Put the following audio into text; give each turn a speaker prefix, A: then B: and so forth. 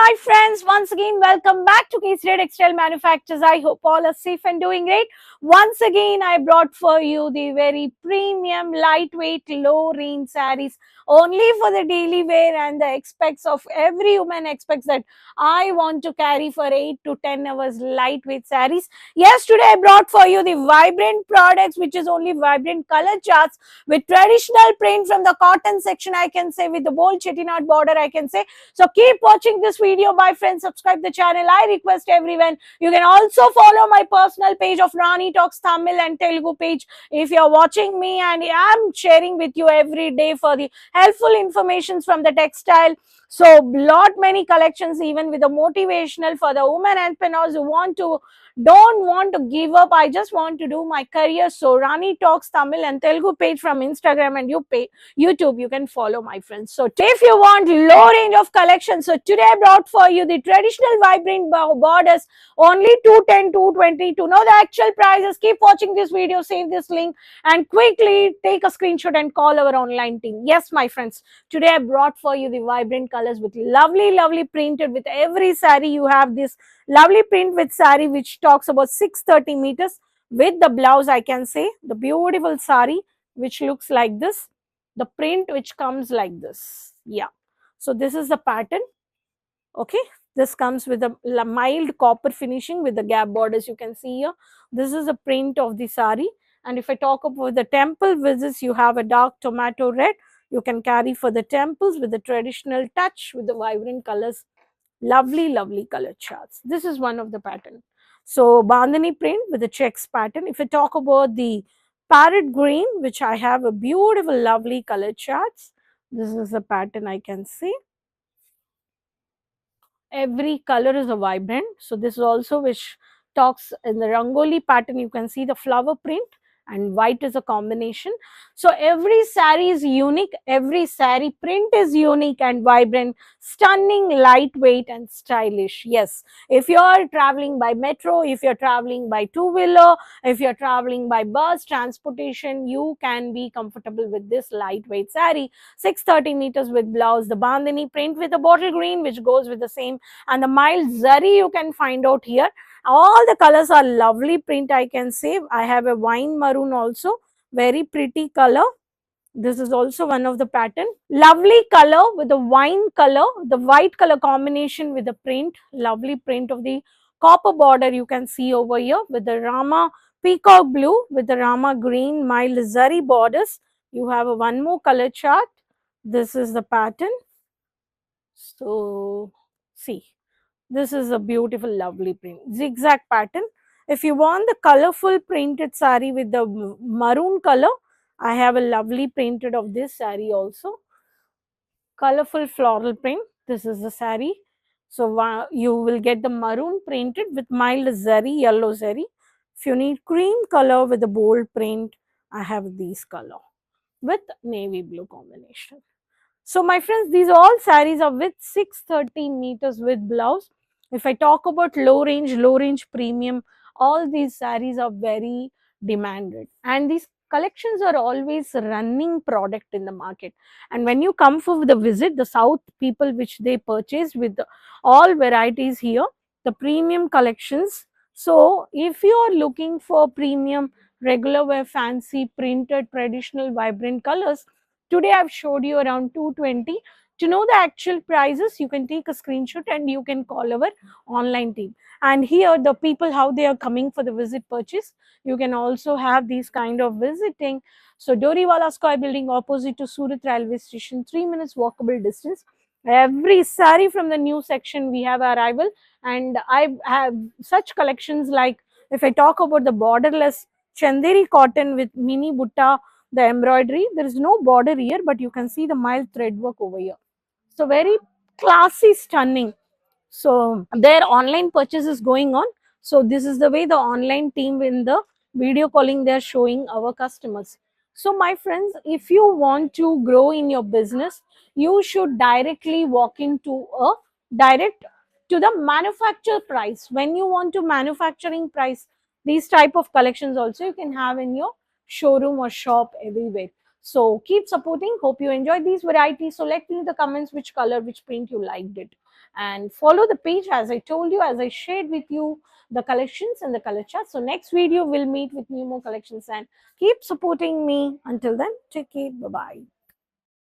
A: my friends, once again welcome back to Kesaria Textile Manufacturers. I hope all are safe and doing great. Once again I brought for you the very premium, lightweight, low range sarees only for the daily wear, and the expects of every woman expects that I want to carry for 8 to 10 hours lightweight sarees. Yes, today I brought for you the vibrant products, which is only vibrant color charts with traditional print from the cotton section, I can say, with the bold chettinad border, I can say. So keep watching this video, my friends. Subscribe the channel. I request everyone. You can also follow my personal page of Rani Talks Tamil and Telugu page if you're watching me, and I'm sharing with you every day for the helpful informations from the textile. So lot many collections, even with the motivational for the women entrepreneurs who don't want to give up. I just want to do my career. So Rani Talks Tamil and Telugu page from Instagram and YouTube, you can follow, my friends. So if you want low range of collection, so today I brought for you the traditional vibrant borders, only 210, 220. To know the actual prices, keep watching this video, save this link, and quickly take a screenshot and call our online team. Yes, my friends, today I brought for you the vibrant colors with lovely printed. With every saree you have this lovely print with saree, which talks about 630 meters with the blouse, I can say, the beautiful saree which looks like this, the print which comes like this. Yeah, so this is the pattern. Okay, this comes with a mild copper finishing with the gap borders, you can see here. This is the print of the saree. And if I talk about the temple visits, you have a dark tomato red. You can carry for the temples with the traditional touch with the vibrant colors. Lovely color charts. This is one of the pattern. So bandhani print with the checks pattern. If I talk about the parrot green, which I have a beautiful lovely color charts, this is the pattern, I can see. Every color is a vibrant. So this is also which talks in the rangoli pattern. You can see the flower print and white is a combination. So every saree is unique, every saree print is unique and vibrant, stunning, lightweight and stylish. Yes, if you are traveling by metro, if you're traveling by two-wheeler, if you're traveling by bus transportation, you can be comfortable with this lightweight saree. 630 meters with blouse, the bandhani print with the bottle green which goes with the same, and the mild zari you can find out here. All the colors are lovely print, I can say. I have a wine maroon also, very pretty color. This is also one of the pattern. Lovely color with the wine color, the white color combination with the print. Lovely print of the copper border you can see over here with the Rama peacock blue with the Rama green mild zari borders. You have a one more color chart. This is the pattern. So see, this is a beautiful lovely print, zigzag pattern. If you want the colorful printed saree with the maroon color, I have a lovely printed of this saree also. Colorful floral print. This is the saree. So you will get the maroon printed with mild zari, yellow zari. If you need cream color with the bold print, I have these color with navy blue combination. So my friends, these all sarees are with 630 meters with blouse. If I talk about low range premium, all these sarees are very demanded, and these collections are always running product in the market. And when you come for the visit, the south people which they purchase with all varieties here, the premium collections. So if you are looking for premium regular wear fancy printed traditional vibrant colors, today I've showed you around 220. To know the actual prices, you can take a screenshot and you can call our online team. And here the people, how they are coming for the visit purchase, you can also have these kind of visiting. So Doriwala Square building opposite to Surat railway station, 3 minutes walkable distance. Every saree from the new section we have arrival, and I have such collections like, if I talk about the borderless Chanderi cotton with mini Butta, the embroidery, there is no border here, but you can see the mild thread work over here. So very classy, stunning. So their online purchase is going on. So this is the way the online team in the video calling they're showing our customers. So my friends, if you want to grow in your business, you should directly walk into a direct to the manufacturer price. When you want to manufacturing price, these type of collections also you can have in your showroom or shop everywhere. So keep supporting. Hope you enjoyed these varieties. So let me know in the comments which color, which print you liked it. and follow the page as I told you, as I shared with you the collections and the color chart. So next video we'll meet with new more collections, and keep supporting me. Until then, take care. Bye bye.